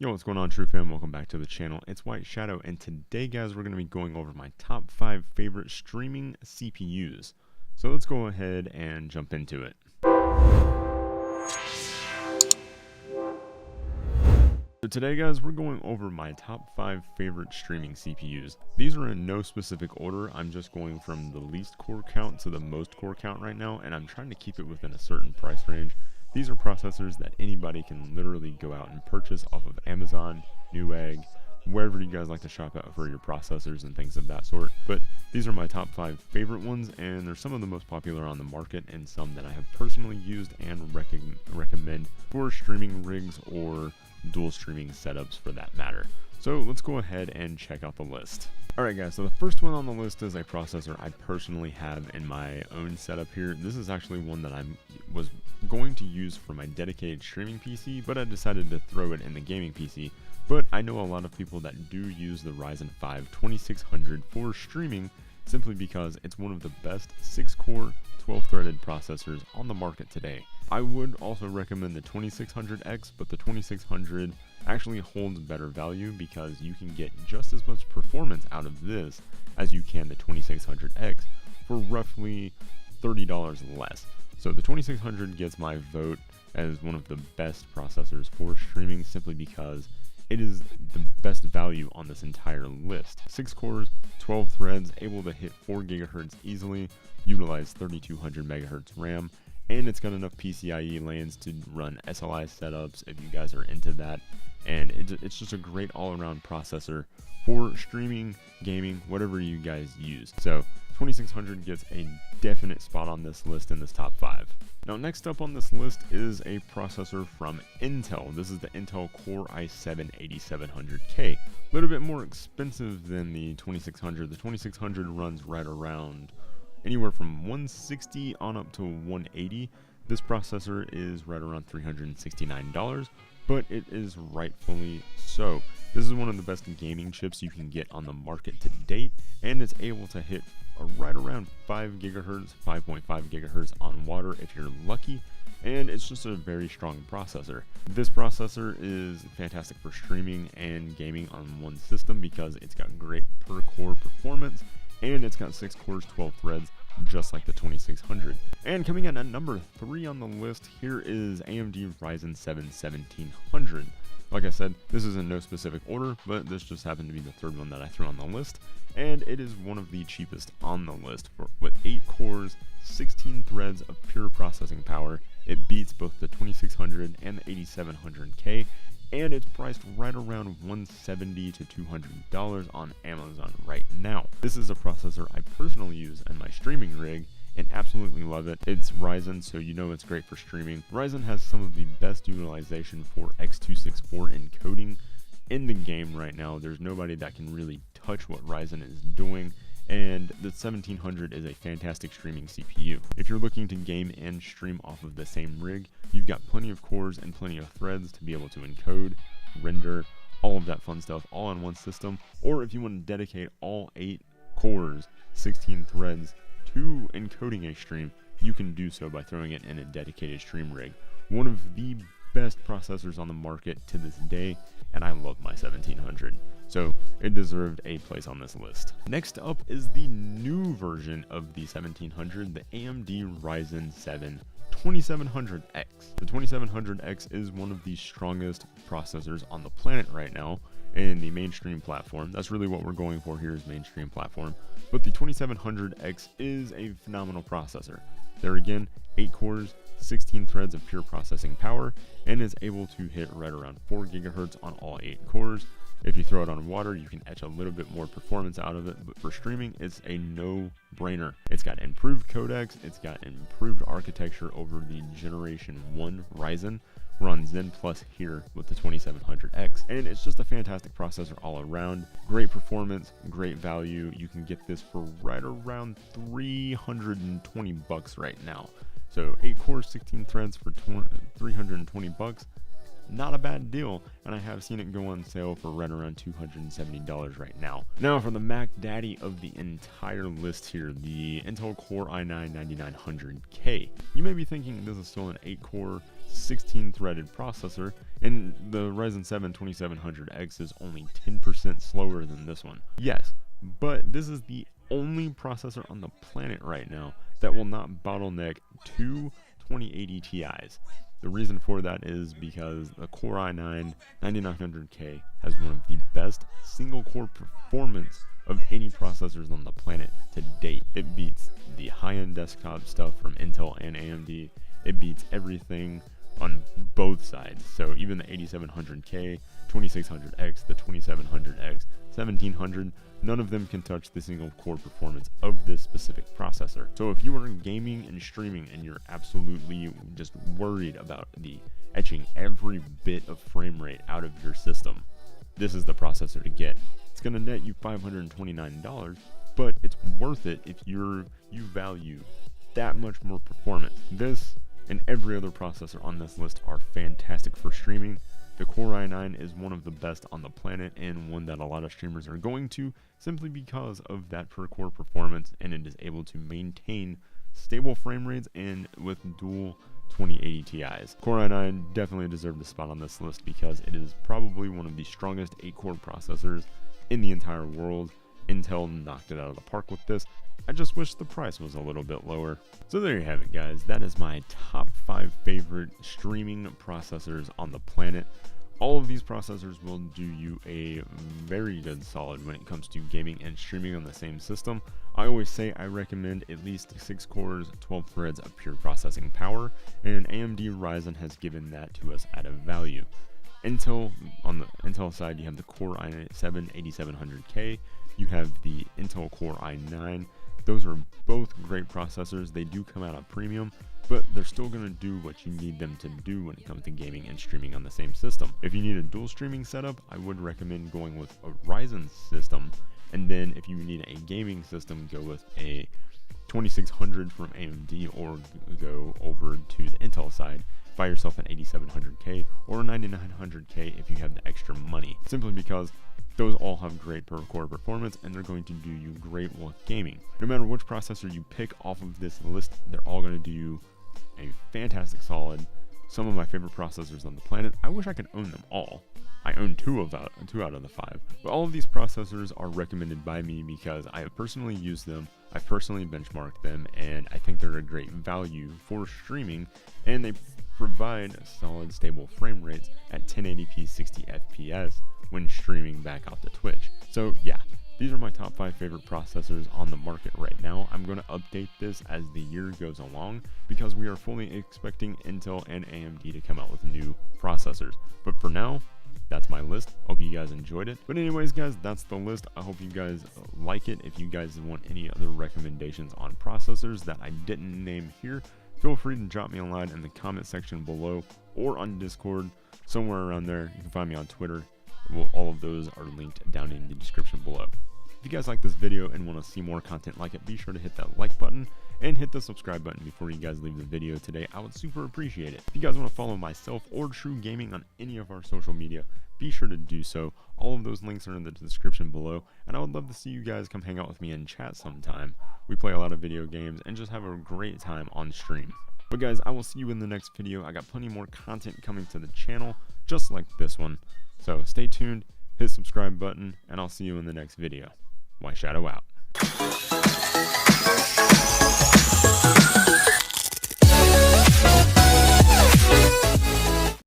Yo, what's going on, True Fam? Welcome back to the channel. It's White Shadow, and today, guys, we're going to be going over my top 5 favorite streaming CPUs. So let's go ahead and jump into it. So today, guys, we're going over my top 5 favorite streaming CPUs. These are in no specific order. I'm just going from the least core count to the most core count right now, and I'm trying to keep it within a certain price range. These are processors that anybody can literally go out and purchase off of Amazon, Newegg, wherever you guys like to shop out for your processors and things of that sort. But these are my top 5 favorite ones, and they're some of the most popular on the market and some that I have personally used and recommend for streaming rigs or dual streaming setups for that matter. So let's go ahead and check out the list. Alright guys, so the first one on the list is a processor I personally have in my own setup here. This is actually one that I was going to use for my dedicated streaming PC, but I decided to throw it in the gaming PC. But I know a lot of people that do use the Ryzen 5 2600 for streaming simply because it's one of the best 6-core, 12-threaded processors on the market today. I would also recommend the 2600X, but the 2600 actually holds better value because you can get just as much performance out of this as you can the 2600X for roughly $30 less. So the 2600 gets my vote as one of the best processors for streaming simply because it is the best value on this entire list. 6 cores, 12 threads, able to hit 4 GHz easily, utilize 3200 MHz RAM, and it's got enough PCIe lanes to run SLI setups if you guys are into that. And it's just a great all-around processor for streaming, gaming, whatever you guys use. So 2600 gets a definite spot on this list in this top 5. Now next up on this list is a processor from Intel. This is the Intel Core i7-8700K. A little bit more expensive than the 2600. The 2600 runs right around anywhere from 160 on up to 180. This processor is right around $369, but it is rightfully so. This is one of the best gaming chips you can get on the market to date, and it's able to hit right around 5 GHz, 5.5 GHz on water if you're lucky, and it's just a very strong processor. This processor is fantastic for streaming and gaming on one system because it's got great per core performance, and it's got 6 cores, 12 threads, just like the 2600. And coming in at number 3 on the list, here is AMD Ryzen 7 1700. Like I said, this is in no specific order, but this just happened to be the third one that I threw on the list, and it is one of the cheapest on the list. With 8 cores, 16 threads of pure processing power, it beats both the 2600 and the 8700K, and it's priced right around $170 to $200 on Amazon right now. This is a processor I personally use in my streaming rig and absolutely love it. It's Ryzen, so you know it's great for streaming. Ryzen has some of the best utilization for x264 encoding in the game right now. There's nobody that can really touch what Ryzen is doing, and the 1700 is a fantastic streaming CPU. If you're looking to game and stream off of the same rig, you've got plenty of cores and plenty of threads to be able to encode, render, all of that fun stuff all on one system. Or if you want to dedicate all 8 cores, 16 threads to encoding a stream, you can do so by throwing it in a dedicated stream rig. One of the best processors on the market to this day, and I love my 1700. So it deserved a place on this list. Next up is the new version of the 1700, the AMD Ryzen 7 2700X. The 2700X is one of the strongest processors on the planet right now in the mainstream platform. That's really what we're going for here is mainstream platform. But the 2700X is a phenomenal processor. There again, 8 cores, 16 threads of pure processing power, and is able to hit right around 4 GHz on all 8 cores. If you throw it on water, you can etch a little bit more performance out of it, but for streaming, it's a no-brainer. It's got improved codecs, it's got improved architecture over the Generation 1 Ryzen. We're on Zen Plus here with the 2700X, and it's just a fantastic processor all around. Great performance, great value. You can get this for right around $320 right now. So 8 cores, 16 threads for $320. not a bad deal, and I have seen it go on sale for right around $270 right now. Now for the Mac Daddy of the entire list here, the Intel Core i9-9900K. You may be thinking this is still an 8-core, 16-threaded processor, and the Ryzen 7 2700X is only 10% slower than this one. Yes, but this is the only processor on the planet right now that will not bottleneck two 2080 Ti's. The reason for that is because the Core i9-9900K has one of the best single-core performance of any processors on the planet to date. It beats the high-end desktop stuff from Intel and AMD. It beats everything on both sides. So even the 8700K, 2600X, the 2700X, 1700, none of them can touch the single core performance of this specific processor. So if you are gaming and streaming and you're absolutely just worried about the etching every bit of frame rate out of your system, this is the processor to get. It's going to net you $529, but it's worth it if you value that much more performance. This and every other processor on this list are fantastic for streaming. The Core i9 is one of the best on the planet, and one that a lot of streamers are going to simply because of that per core performance, and it is able to maintain stable frame rates and with dual 2080 Ti's. Core i9 definitely deserved a spot on this list because it is probably one of the strongest 8-core processors in the entire world. Intel knocked it out of the park with this. I just wish the price was a little bit lower. So there you have it, guys. That is my top 5 favorite streaming processors on the planet. All of these processors will do you a very good solid when it comes to gaming and streaming on the same system. I always say I recommend at least 6 cores, 12 threads of pure processing power, and AMD Ryzen has given that to us at a value. Intel, on the Intel side, you have the Core i7 8700K, you have the Intel Core i9. Those are both great processors. They do come out at premium, but they're still going to do what you need them to do when it comes to gaming and streaming on the same system. If you need a dual streaming setup, I would recommend going with a Ryzen system, and then if you need a gaming system, go with a 2600 from AMD, or go over to the Intel side. Buy yourself an 8700K or a 9900K if you have the extra money, simply because those all have great per core performance and they're going to do you great with gaming. No matter which processor you pick off of this list, they're all going to do you a fantastic solid. Some of my favorite processors on the planet. I wish I could own them all. I own two out of the 5. But all of these processors are recommended by me because I have personally used them, I've personally benchmarked them, and I think they're a great value for streaming, and they provide solid stable frame rates at 1080p 60 FPS when streaming back out to Twitch. So yeah, these are my top 5 favorite processors on the market right now. I'm going to update this as the year goes along because we are fully expecting Intel and AMD to come out with new processors. But for now, that's my list. Hope you guys enjoyed it. But anyways, guys, that's the list. I hope you guys like it. If you guys want any other recommendations on processors that I didn't name here, feel free to drop me a line in the comment section below or on Discord, somewhere around there. You can find me on Twitter. Well, all of those are linked down in the description below. If you guys like this video and want to see more content like it, be sure to hit that like button and hit the subscribe button before you guys leave the video today. I would super appreciate it. If you guys want to follow myself or True Gaming on any of our social media, be sure to do so. All of those links are in the description below, and I would love to see you guys come hang out with me and chat sometime. We play a lot of video games and just have a great time on stream. But guys, I will see you in the next video. I got plenty more content coming to the channel, just like this one. So stay tuned, hit the subscribe button, and I'll see you in the next video. White Shadow out.